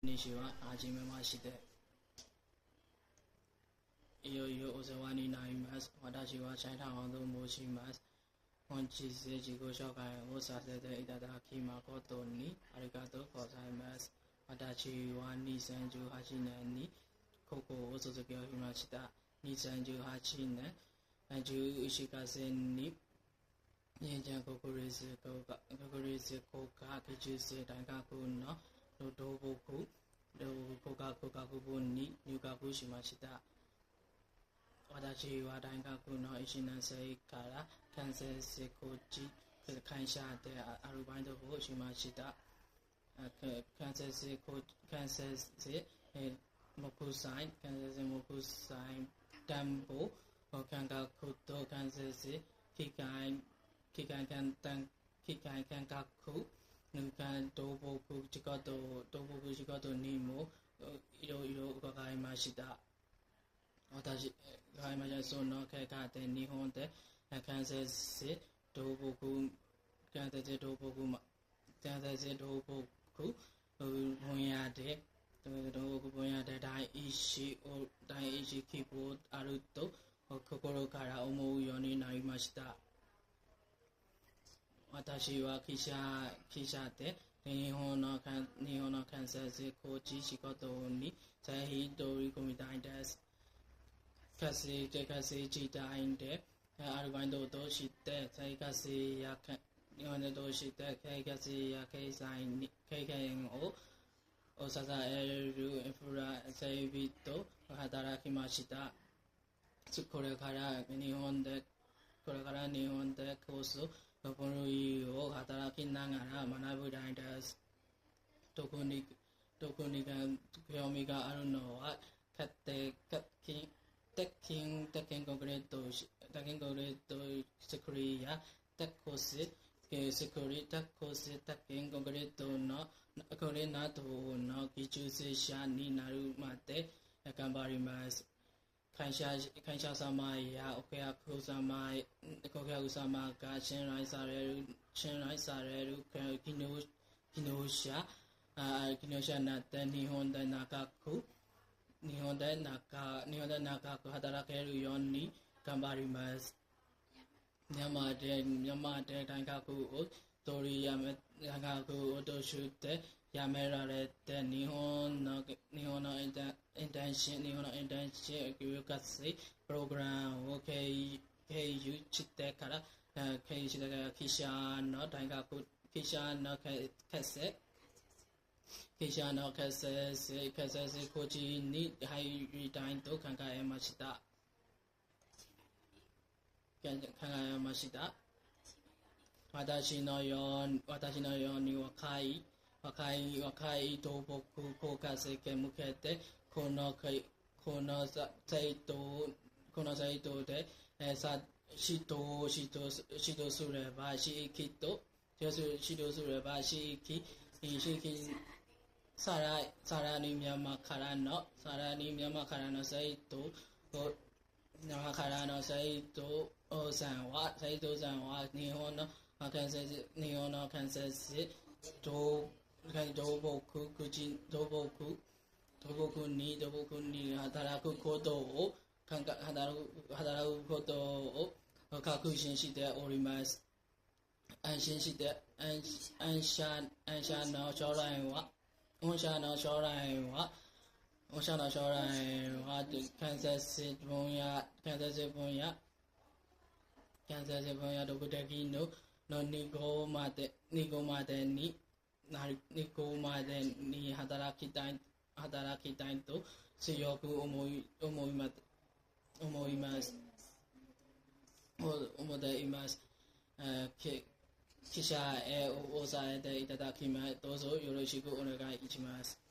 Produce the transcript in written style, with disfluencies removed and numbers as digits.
西は始めまして、いよいよお世話になります。私はチャイタワンと申します。本日自己紹介をさせていただき誠にありがとうございます。私は2018年に高校を卒業しました。2018年11月に日本国立工科技術大学の土木学部に入学しました。私は大学の1年生から建設工事会社でアルバイトをしました。建設木材暖房感覚と建設機械感覚土木仕事にもいろいろ伺いました。その結果で日本で建設土木分野で第一希望あると心から思うようになりました。私は記者で日本の建設工事仕事にぜひ取り組みたいです。学生時代でアルバイトとして生活や経験を支えるインフラ整備と働きました。これから日本でこそ分類を働きながら学びたいです。特に興味があるのは鉄筋コンクリート作りや鉄筋コンクリートのこれなどの技術者になるまで頑張ります。会社様やお客様が信頼される技能者になって日本で長く働けるように頑張ります。မြန်မာで大学を途中でやめられて日本のインターンシップ留学プログラムを経由してから記者の建設工事に入りたいと考えました。私のように若い土木工科生に向けてこの制度で指導すればさらにမြန်မာからの生徒さんは日本の建設土木に働くことを確信しております。安社の将来は建設分野独的の2号までに働きたいと強く思っています。記者へ抑えていただきます。どうぞよろしくお願いします。